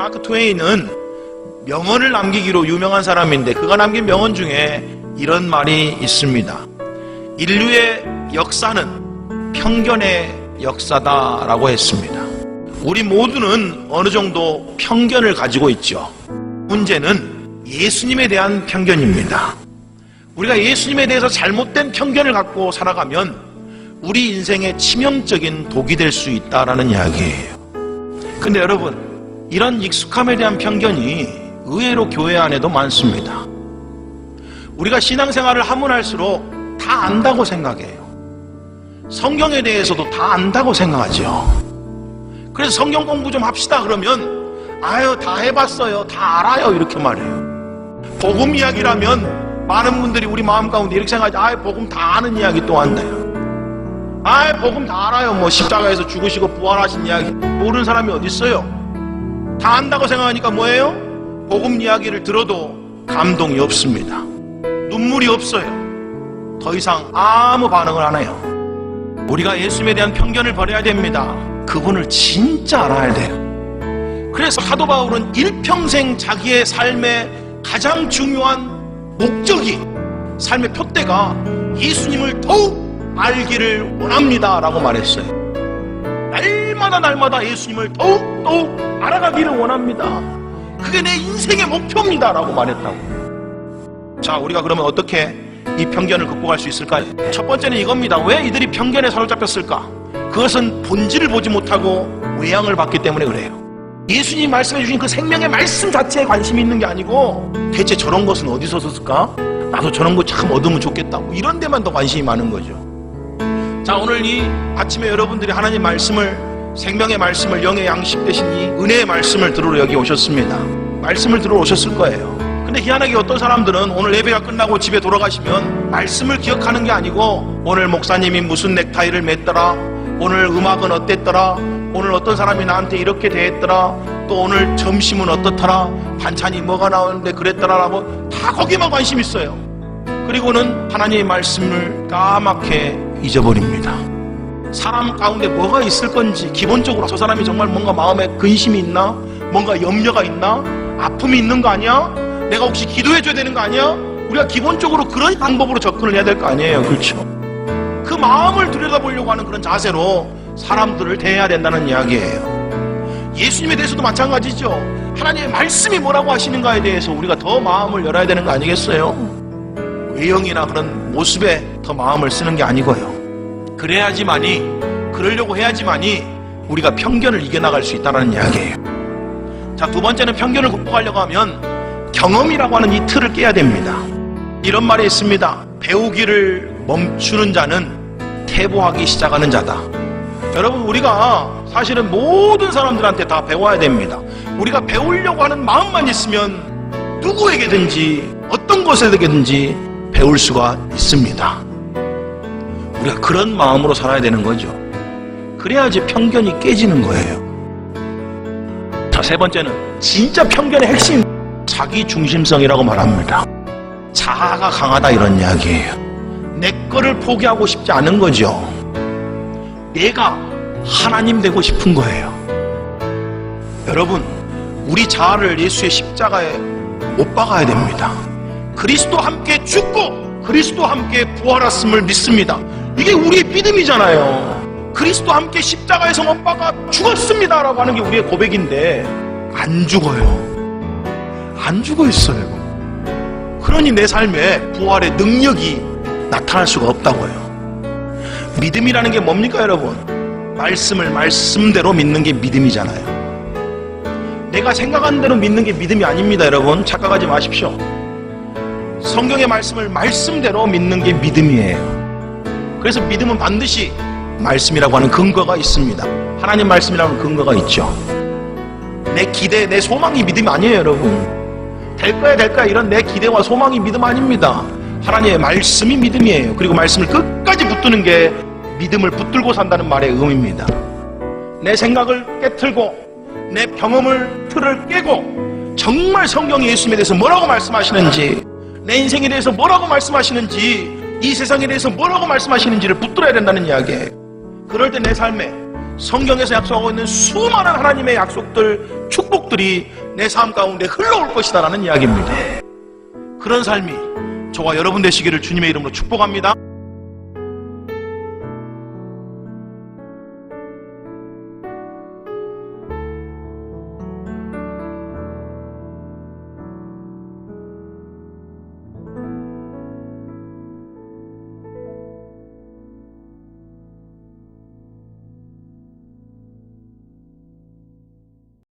마크 트웨인은 명언을 남기기로 유명한 사람인데 그가 남긴 명언 중에 이런 말이 있습니다. 인류의 역사는 편견의 역사다라고 했습니다. 우리 모두는 어느 정도 편견을 가지고 있죠. 문제는 예수님에 대한 편견입니다. 우리가 예수님에 대해서 잘못된 편견을 갖고 살아가면 우리 인생에 치명적인 독이 될 수 있다라는 이야기예요. 근데 여러분, 이런 익숙함에 대한 편견이 의외로 교회 안에도 많습니다. 우리가 신앙생활을 하면 할수록 다 안다고 생각해요. 성경에 대해서도 다 안다고 생각하죠. 그래서 성경 공부 좀 합시다 그러면 아유 다 해봤어요, 다 알아요 이렇게 말해요. 복음 이야기라면 많은 분들이 우리 마음 가운데 이렇게 생각하죠. 아유 복음 다 아는 이야기 또 한대요. 아유 복음 다 알아요. 뭐 십자가에서 죽으시고 부활하신 이야기 모르는 사람이 어디 있어요. 다 안다고 생각하니까 뭐예요? 복음 이야기를 들어도 감동이 없습니다. 눈물이 없어요. 더 이상 아무 반응을 안 해요. 우리가 예수님에 대한 편견을 버려야 됩니다. 그분을 진짜 알아야 돼요. 그래서 사도 바울은 일평생 자기의 삶의 가장 중요한 목적이, 삶의 표대가 예수님을 더욱 알기를 원합니다 라고 말했어요. 날마다 예수님을 더욱 알아가기를 원합니다. 그게 내 인생의 목표입니다 라고 말했다고. 자, 우리가 그러면 어떻게 이 편견을 극복할 수 있을까요? 첫 번째는 이겁니다. 왜 이들이 편견에 사로잡혔을까? 그것은 본질을 보지 못하고 외양을 봤기 때문에 그래요. 예수님이 말씀해 주신 그 생명의 말씀 자체에 관심이 있는 게 아니고 대체 저런 것은 어디서 썼을까? 나도 저런 거 참 얻으면 좋겠다. 뭐 이런 데만 더 관심이 많은 거죠. 자, 오늘 이 아침에 여러분들이 하나님 말씀을, 생명의 말씀을, 영의 양식 대신 이 은혜의 말씀을 들으러 여기 오셨습니다. 말씀을 들으러 오셨을 거예요. 근데 희한하게 어떤 사람들은 오늘 예배가 끝나고 집에 돌아가시면 말씀을 기억하는 게 아니고 오늘 목사님이 무슨 넥타이를 맸더라, 오늘 음악은 어땠더라, 오늘 어떤 사람이 나한테 이렇게 대했더라, 또 오늘 점심은 어떻더라, 반찬이 뭐가 나오는데 그랬더라라고 다 거기에만 관심 있어요. 그리고는 하나님의 말씀을 까맣게 잊어버립니다. 사람 가운데 뭐가 있을 건지, 기본적으로 저 사람이 정말 뭔가 마음에 근심이 있나, 뭔가 염려가 있나, 아픔이 있는 거 아니야? 내가 혹시 기도해줘야 되는 거 아니야? 우리가 기본적으로 그런 방법으로 접근을 해야 될 거 아니에요. 그렇죠? 그 마음을 들여다보려고 하는 그런 자세로 사람들을 대해야 된다는 이야기예요. 예수님에 대해서도 마찬가지죠. 하나님의 말씀이 뭐라고 하시는가에 대해서 우리가 더 마음을 열어야 되는 거 아니겠어요? 외형이나 그런 모습에 더 마음을 쓰는 게 아니고요. 그러려고 해야지만이 우리가 편견을 이겨나갈 수 있다는 이야기예요. 자, 두 번째는 편견을 극복하려고 하면 경험이라고 하는 이 틀을 깨야 됩니다. 이런 말이 있습니다. 배우기를 멈추는 자는 퇴보하기 시작하는 자다. 여러분, 우리가 사실은 모든 사람들한테 다 배워야 됩니다. 우리가 배우려고 하는 마음만 있으면 누구에게든지 어떤 것에게든지 배울 수가 있습니다. 우리가 그런 마음으로 살아야 되는 거죠. 그래야지 편견이 깨지는 거예요. 자, 세 번째는 진짜 편견의 핵심, 자기중심성이라고 말합니다. 자아가 강하다 이런 이야기예요. 내 거를 포기하고 싶지 않은 거죠. 내가 하나님 되고 싶은 거예요. 여러분, 우리 자아를 예수의 십자가에 못 박아야 됩니다. 그리스도와 함께 죽고 그리스도와 함께 부활했음을 믿습니다. 이게 우리의 믿음이잖아요. 그리스도와 함께 십자가에서 못 박아 죽었습니다 라고 하는 게 우리의 고백인데 안 죽어요. 안 죽어 있어요. 그러니 내 삶에 부활의 능력이 나타날 수가 없다고요. 믿음이라는 게 뭡니까 여러분? 말씀을 말씀대로 믿는 게 믿음이잖아요. 내가 생각하는 대로 믿는 게 믿음이 아닙니다. 여러분, 착각하지 마십시오. 성경의 말씀을 말씀대로 믿는 게 믿음이에요. 그래서 믿음은 반드시 말씀이라고 하는 근거가 있습니다. 하나님 말씀이라는 근거가 있죠. 내 기대, 내 소망이 믿음이 아니에요. 여러분, 될 거야 이런 내 기대와 소망이 믿음 아닙니다. 하나님의 말씀이 믿음이에요. 그리고 말씀을 끝까지 붙드는 게 믿음을 붙들고 산다는 말의 의미입니다. 내 생각을 깨틀고 내 경험을 틀을 깨고 정말 성경이 예수님에 대해서 뭐라고 말씀하시는지, 내 인생에 대해서 뭐라고 말씀하시는지, 이 세상에 대해서 뭐라고 말씀하시는지를 붙들어야 된다는 이야기예요. 그럴 때 내 삶에 성경에서 약속하고 있는 수많은 하나님의 약속들, 축복들이 내 삶 가운데 흘러올 것이다 라는 이야기입니다. 그런 삶이 저와 여러분 되시기를 주님의 이름으로 축복합니다.